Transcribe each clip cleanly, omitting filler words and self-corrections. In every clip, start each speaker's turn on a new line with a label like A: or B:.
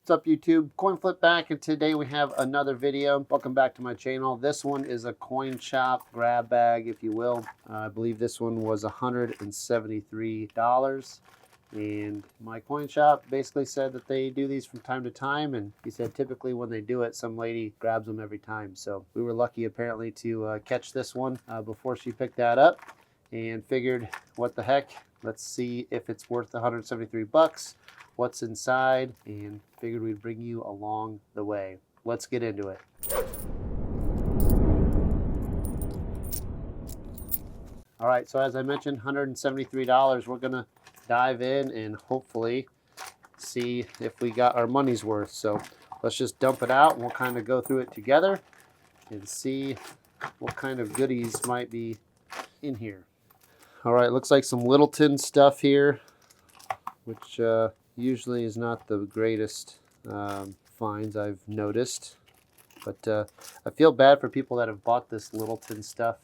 A: What's up YouTube? Coin Flip back, and today we have another video. Welcome back to my channel. This one is a coin shop grab bag, if you will. I believe this one was $173. And my coin shop basically said that they do these from time to time, and he said typically when they do it, some lady grabs them every time. So we were lucky apparently to catch this one before she picked that up, and figured, what the heck, let's see if it's worth 173 bucks, what's inside, and figured we'd bring you along the way. Let's get into it. All right, so as I mentioned, $173. We're gonna dive in and hopefully see if we got our money's worth. So let's just dump it out and we'll kind of go through it together and see what kind of goodies might be in here. All right, looks like some Littleton stuff here, which usually is not the greatest finds I've noticed. But I feel bad for people that have bought this Littleton stuff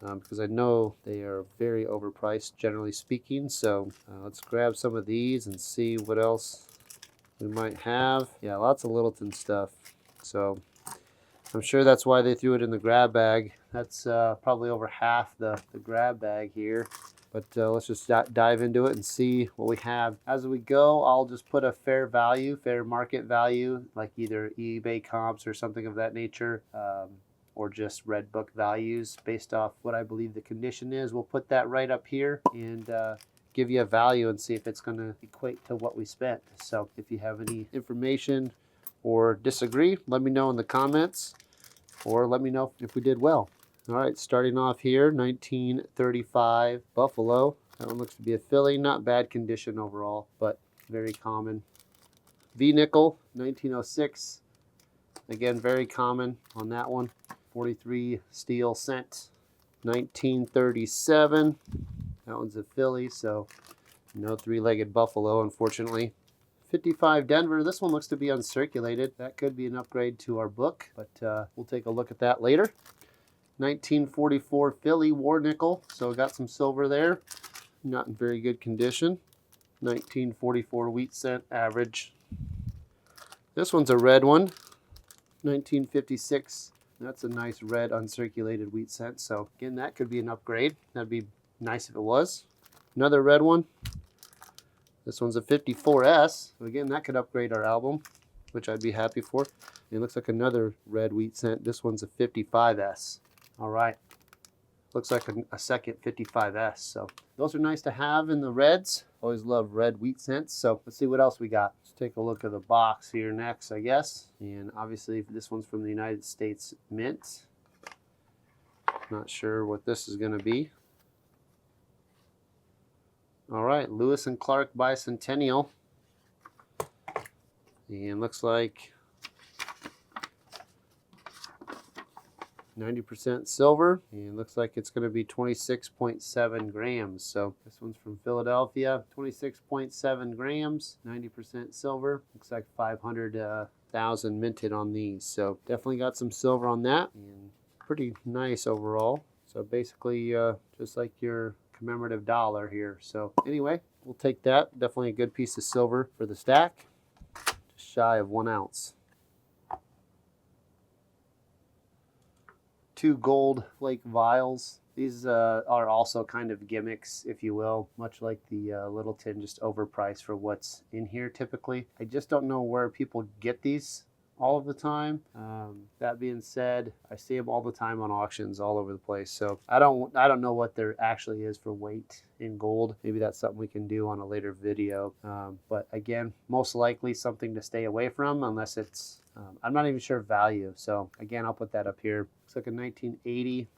A: because I know they are very overpriced, generally speaking. So let's grab some of these and see what else we might have. Yeah, lots of Littleton stuff. So I'm sure that's why they threw it in the grab bag. That's probably over half the grab bag here. But let's just dive into it and see what we have. As we go, I'll just put a fair value, fair market value, like either eBay comps or something of that nature, or just red book values based off what I believe the condition is. We'll put that right up here and give you a value and see if it's going to equate to what we spent. So if you have any information or disagree, let me know in the comments, or let me know if we did well. All right, starting off here, 1935 Buffalo. That one looks to be a Philly. Not bad condition overall, but very common. V-nickel, 1906. Again, very common on that one. 43 steel cent. 1937. That one's a Philly, so no three-legged buffalo, unfortunately. 55 Denver. This one looks to be uncirculated. That could be an upgrade to our book, but we'll take a look at that later. 1944 Philly war nickel, so got some silver there. Not in very good condition. 1944 wheat cent average. This one's a red one. 1956. That's a nice red uncirculated wheat cent. So again, that could be an upgrade. That'd be nice if it was. Another red one. This one's a 54S. So again, that could upgrade our album, which I'd be happy for. It looks like another red wheat cent. This one's a 55S. All right, looks like a second 55S. So those are nice to have in the reds. Always love red wheat cents. So let's see what else we got. Let's take a look at the box here next, I guess. And obviously this one's from the United States Mint. Not sure what this is going to be. All right, Lewis and Clark Bicentennial. And looks like 90% silver, and looks like it's going to be 26.7 grams. So this one's from Philadelphia, 26.7 grams, 90% silver. Looks like 500,000 minted on these. So definitely got some silver on that, and pretty nice overall. So basically just like your commemorative dollar here. So anyway, we'll take that. Definitely a good piece of silver for the stack. Just shy of 1 ounce. 2 gold flake vials. These are also kind of gimmicks, if you will, much like the Littleton, just overpriced for what's in here typically. I just don't know where people get these all of the time. That being said, I see them all the time on auctions all over the place. So I don't know what there actually is for weight in gold. Maybe that's something we can do on a later video. But again, most likely something to stay away from unless it's, I'm not even sure value. So again, I'll put that up here. It's like a 1980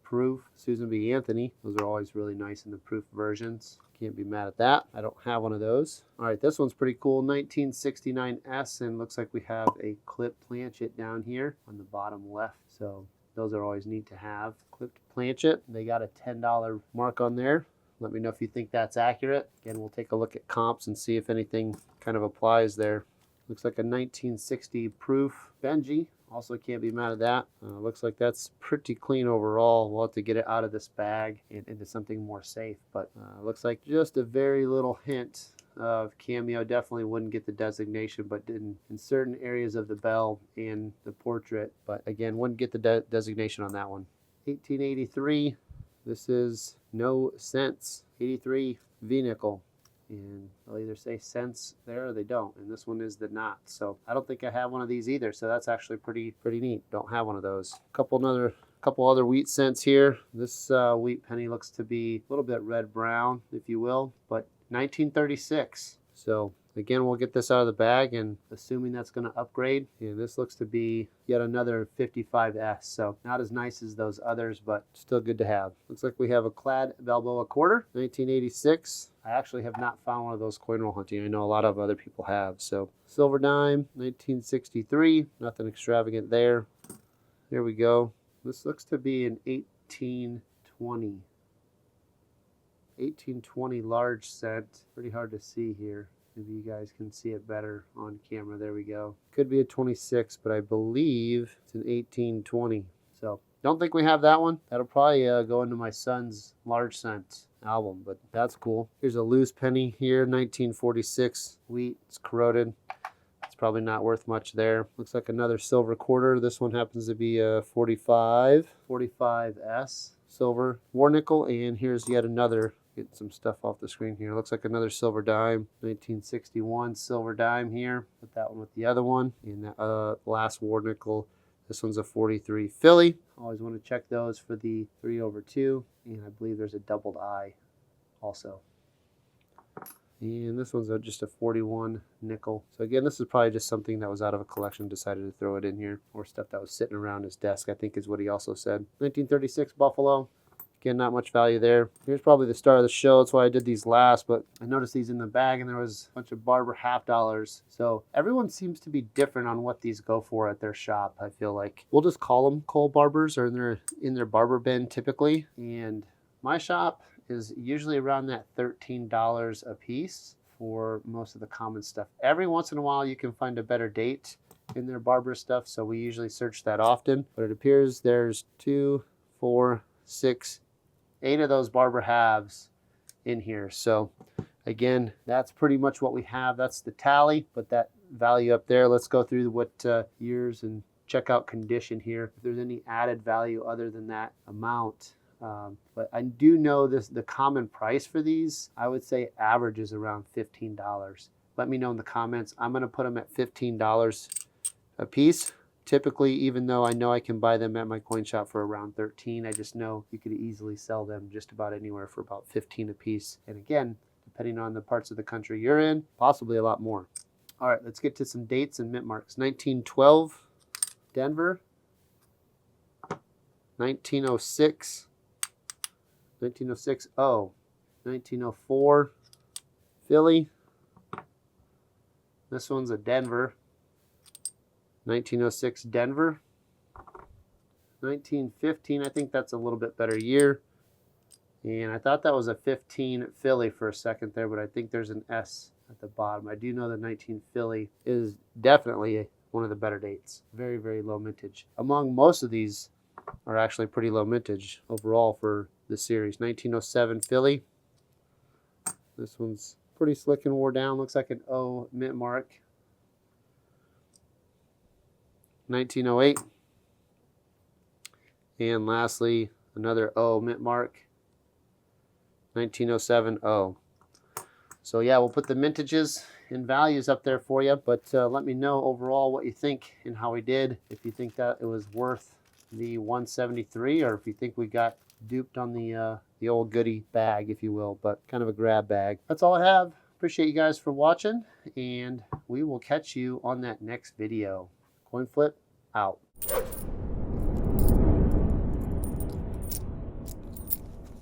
A: proof Susan B. Ankeny. Those are always really nice in the proof versions. Can't be mad at that. I don't have one of those. All right, this one's pretty cool. 1969S, and looks like we have a clipped planchet down here on the bottom left. So those are always neat to have. Clipped planchet. They got a $10 mark on there. Let me know if you think that's accurate. Again, we'll take a look at comps and see if anything kind of applies there. Looks like a 1960 proof Benji. Also can't be mad at that. Looks like that's pretty clean overall. We'll have to get it out of this bag and into something more safe. But looks like just a very little hint of cameo. Definitely wouldn't get the designation, but in certain areas of the bell and the portrait. But again, wouldn't get the designation on that one. 1883. This is no cents. 83 V-nickel. And they'll either say cents there or they don't. And this one is the not. So I don't think I have one of these either. So that's actually pretty neat. Don't have one of those. Couple other wheat cents here. This wheat penny looks to be a little bit red brown, if you will, but 1936. So again, we'll get this out of the bag, and assuming that's going to upgrade, and this looks to be yet another 55S. So not as nice as those others, but still good to have. Looks like we have a clad Balboa quarter, 1986. I actually have not found one of those coin roll hunting. I know a lot of other people have. So silver dime, 1963. Nothing extravagant there. Here we go. This looks to be an 1820. 1820 large cent. Pretty hard to see here. Maybe you guys can see it better on camera. There we go. Could be a 26, but I believe it's an 1820. So don't think we have that one. That'll probably go into my son's large cent album, but that's cool. Here's a loose penny here, 1946 wheat. It's corroded. It's probably not worth much there. Looks like another silver quarter. This one happens to be a 45S silver war nickel. And here's yet another. Get some stuff off the screen here. Looks like another silver dime, 1961 silver dime here. Put that one with the other one. And that last war nickel. This one's a 43 Philly. Always want to check those for the 3/2. And I believe there's a doubled I also. And this one's just a 41 nickel. So again, this is probably just something that was out of a collection, decided to throw it in here. Or stuff that was sitting around his desk, I think is what he also said. 1936 Buffalo. Again, not much value there. Here's probably the start of the show. That's why I did these last, but I noticed these in the bag and there was a bunch of Barber half dollars. So everyone seems to be different on what these go for at their shop, I feel like. We'll just call them Cole Barbers, or in their barber bin typically. And my shop is usually around that $13 a piece for most of the common stuff. Every once in a while you can find a better date in their barber stuff, so we usually search that often. But it appears there's 2, 4, 6, 8 of those Barber halves in here. So again, that's pretty much what we have. That's the tally, but that value up there, let's go through what years and check out condition here. If there's any added value other than that amount. But I do know the common price for these, I would say average is around $15. Let me know in the comments. I'm going to put them at $15 a piece. Typically, even though I know I can buy them at my coin shop for around $13, I just know you could easily sell them just about anywhere for about $15 a piece. And again, depending on the parts of the country you're in, possibly a lot more. All right, let's get to some dates and mint marks. 1912, Denver. 1906, 1906, oh. 1904, Philly. This one's a Denver. 1906 Denver. 1915, I think that's a little bit better year. And I thought that was a 15 Philly for a second there, but I think there's an S at the bottom. I do know that 19 Philly is definitely one of the better dates. Very, very low mintage. Among most of these are actually pretty low mintage overall for the series. 1907 Philly. This one's pretty slick and wore down. Looks like an O mint mark. 1908, and lastly another O mint mark, 1907 O. So yeah, we'll put the mintages and values up there for you, but let me know overall what you think and how we did. If you think that it was worth the 173, or if you think we got duped on the old goodie bag, if you will, but kind of a grab bag. That's all I have. Appreciate you guys for watching, and we will catch you on that next video. Coin flip out.